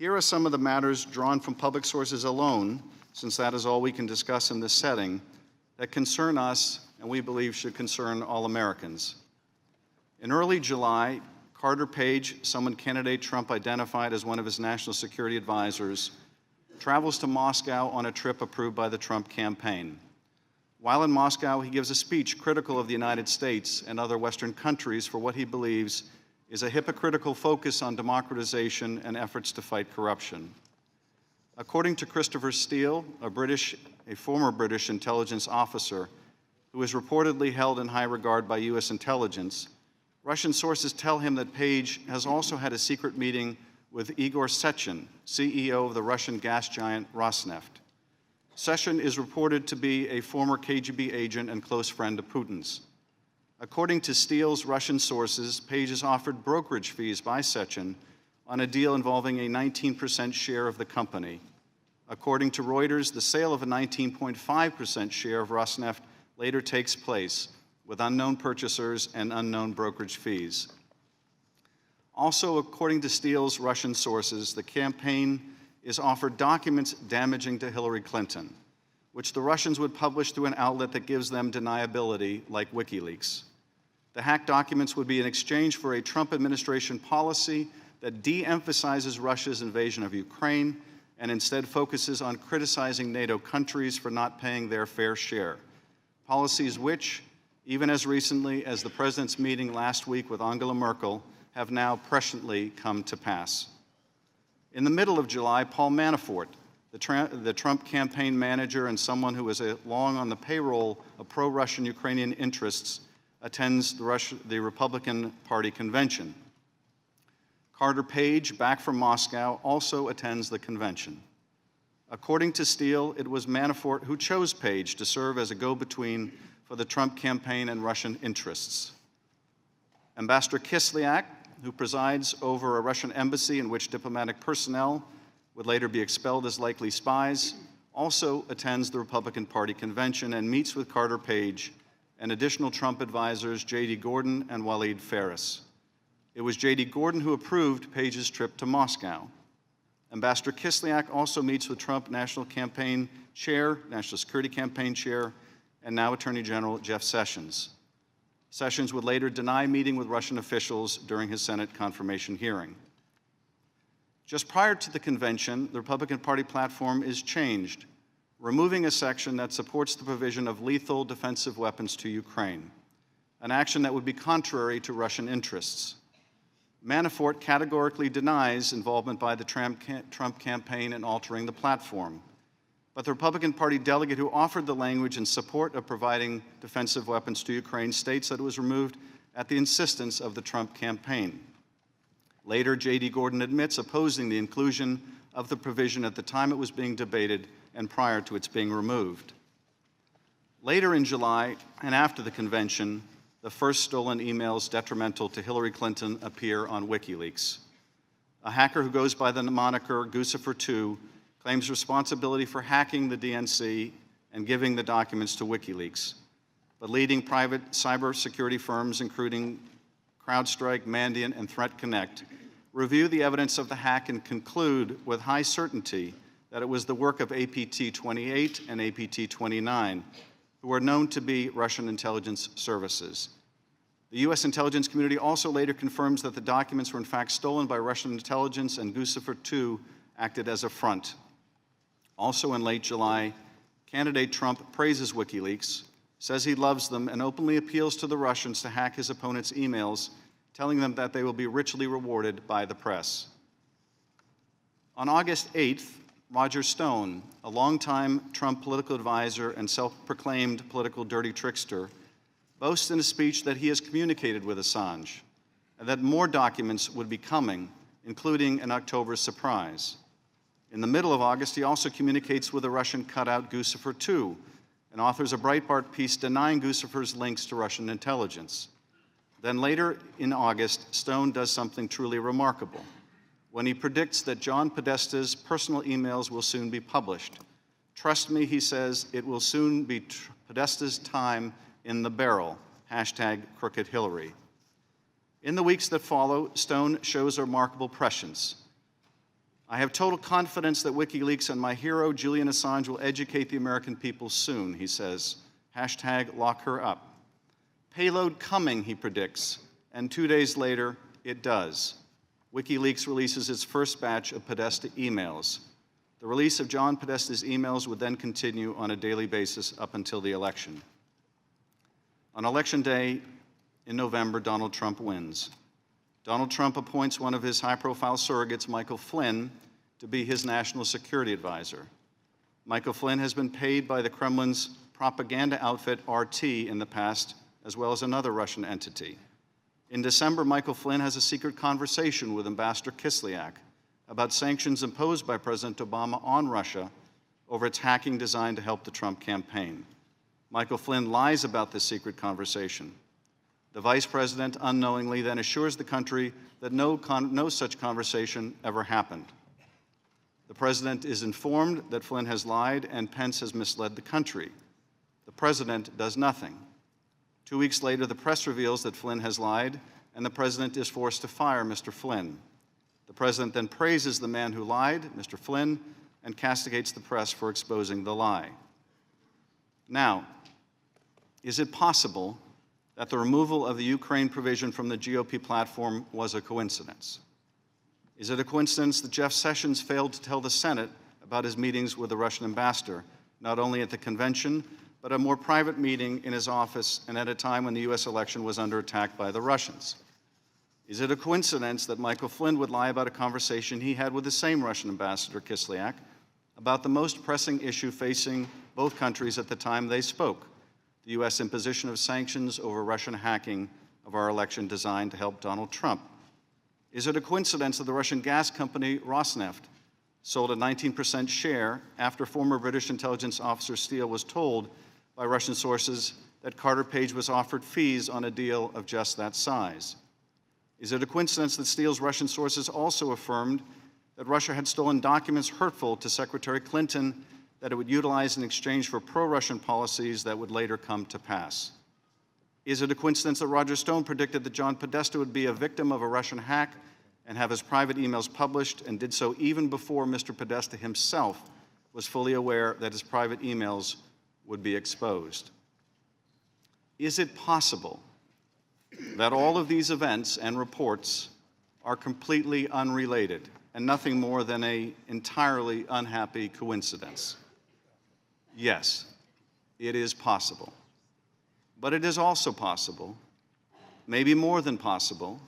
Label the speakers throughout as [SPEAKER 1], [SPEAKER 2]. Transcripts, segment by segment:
[SPEAKER 1] Here are some of the matters drawn from public sources alone, since that is all we can discuss in this setting, that concern us and we believe should concern all Americans. In early July, Carter Page, someone candidate Trump identified as one of his national security advisors, travels to Moscow on a trip approved by the Trump campaign. While in Moscow, he gives a speech critical of the United States and other Western countries for what he believes is a hypocritical focus on democratization and efforts to fight corruption. According to Christopher Steele, a former British intelligence officer who is reportedly held in high regard by U.S. intelligence, Russian sources tell him that Page has also had a secret meeting with Igor Sechin, CEO of the Russian gas giant Rosneft. Sechin is reported to be a former KGB agent and close friend of Putin's. According to Steele's Russian sources, Page is offered brokerage fees by Sechin on a deal involving a 19% share of the company. According to Reuters, the sale of a 19.5% share of Rosneft later takes place with unknown purchasers and unknown brokerage fees. Also, according to Steele's Russian sources, the campaign is offered documents damaging to Hillary Clinton, which the Russians would publish through an outlet that gives them deniability, like WikiLeaks. The hacked documents would be in exchange for a Trump administration policy that de-emphasizes Russia's invasion of Ukraine and instead focuses on criticizing NATO countries for not paying their fair share. Policies which, even as recently as the president's meeting last week with Angela Merkel, have now presciently come to pass. In the middle of July, Paul Manafort, the Trump campaign manager and someone who was long on the payroll of pro-Russian Ukrainian interests, attends the Republican Party convention. Carter Page, back from Moscow, also attends the convention. According to Steele, it was Manafort who chose Page to serve as a go-between for the Trump campaign and Russian interests. Ambassador Kislyak, who presides over a Russian embassy in which diplomatic personnel would later be expelled as likely spies, also attends the Republican Party convention and meets with Carter Page and additional Trump advisors J.D. Gordon and Walid Faris. It was J.D. Gordon who approved Page's trip to Moscow. Ambassador Kislyak also meets with Trump National Security Campaign Chair, and now Attorney General Jeff Sessions. Sessions would later deny meeting with Russian officials during his Senate confirmation hearing. Just prior to the convention, the Republican Party platform is changed, removing a section that supports the provision of lethal defensive weapons to Ukraine, an action that would be contrary to Russian interests. Manafort categorically denies involvement by the Trump campaign in altering the platform. But the Republican Party delegate who offered the language in support of providing defensive weapons to Ukraine states that it was removed at the insistence of the Trump campaign. Later, J.D. Gordon admits opposing the inclusion of the provision at the time it was being debated and prior to its being removed. Later in July, and after the convention, the first stolen emails detrimental to Hillary Clinton appear on WikiLeaks. A hacker who goes by the moniker Guccifer2 claims responsibility for hacking the DNC and giving the documents to WikiLeaks. But leading private cybersecurity firms, including CrowdStrike, Mandiant, and ThreatConnect, review the evidence of the hack and conclude with high certainty that it was the work of APT-28 and APT-29, who are known to be Russian intelligence services. The U.S. intelligence community also later confirms that the documents were in fact stolen by Russian intelligence and Guccifer2 acted as a front. Also in late July, candidate Trump praises WikiLeaks, says he loves them, and openly appeals to the Russians to hack his opponents' emails, telling them that they will be richly rewarded by the press. On August 8th, Roger Stone, a longtime Trump political advisor and self-proclaimed political dirty trickster, boasts in a speech that he has communicated with Assange and that more documents would be coming, including an October surprise. In the middle of August, he also communicates with a Russian cutout Guccifer2 and authors a Breitbart piece denying Guccifer's links to Russian intelligence. Then later in August, Stone does something truly remarkable when he predicts that John Podesta's personal emails will soon be published. Trust me, he says, it will soon be Podesta's time in the barrel, #CrookedHillary. In the weeks that follow, Stone shows a remarkable prescience. I have total confidence that WikiLeaks and my hero, Julian Assange, will educate the American people soon, he says. Hashtag lock her up. Payload coming, he predicts, and 2 days later, it does. WikiLeaks releases its first batch of Podesta emails. The release of John Podesta's emails would then continue on a daily basis up until the election. On Election Day in November, Donald Trump wins. Donald Trump appoints one of his high-profile surrogates, Michael Flynn, to be his national security advisor. Michael Flynn has been paid by the Kremlin's propaganda outfit RT in the past, as well as another Russian entity. In December, Michael Flynn has a secret conversation with Ambassador Kislyak about sanctions imposed by President Obama on Russia over its hacking designed to help the Trump campaign. Michael Flynn lies about this secret conversation. The vice president unknowingly then assures the country that no such conversation ever happened. The president is informed that Flynn has lied and Pence has misled the country. The president does nothing. 2 weeks later, the press reveals that Flynn has lied, and the president is forced to fire Mr. Flynn. The president then praises the man who lied, Mr. Flynn, and castigates the press for exposing the lie. Now, is it possible that the removal of the Ukraine provision from the GOP platform was a coincidence? Is it a coincidence that Jeff Sessions failed to tell the Senate about his meetings with the Russian ambassador, not only at the convention, but a more private meeting in his office and at a time when the U.S. election was under attack by the Russians? Is it a coincidence that Michael Flynn would lie about a conversation he had with the same Russian ambassador, Kislyak, about the most pressing issue facing both countries at the time they spoke, the U.S. imposition of sanctions over Russian hacking of our election designed to help Donald Trump? Is it a coincidence that the Russian gas company Rosneft sold a 19% share after former British intelligence officer Steele was told by Russian sources that Carter Page was offered fees on a deal of just that size? Is it a coincidence that Steele's Russian sources also affirmed that Russia had stolen documents hurtful to Secretary Clinton that it would utilize in exchange for pro-Russian policies that would later come to pass? Is it a coincidence that Roger Stone predicted that John Podesta would be a victim of a Russian hack and have his private emails published, and did so even before Mr. Podesta himself was fully aware that his private emails would be exposed? Is it possible that all of these events and reports are completely unrelated and nothing more than an entirely unhappy coincidence? Yes, it is possible. But it is also possible, maybe more than possible,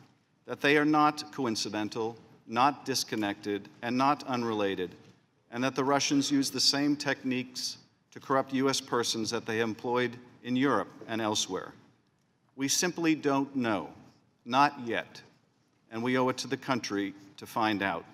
[SPEAKER 1] that they are not coincidental, not disconnected, and not unrelated, and that the Russians use the same techniques to corrupt U.S. persons that they employed in Europe and elsewhere. We simply don't know, not yet, and we owe it to the country to find out.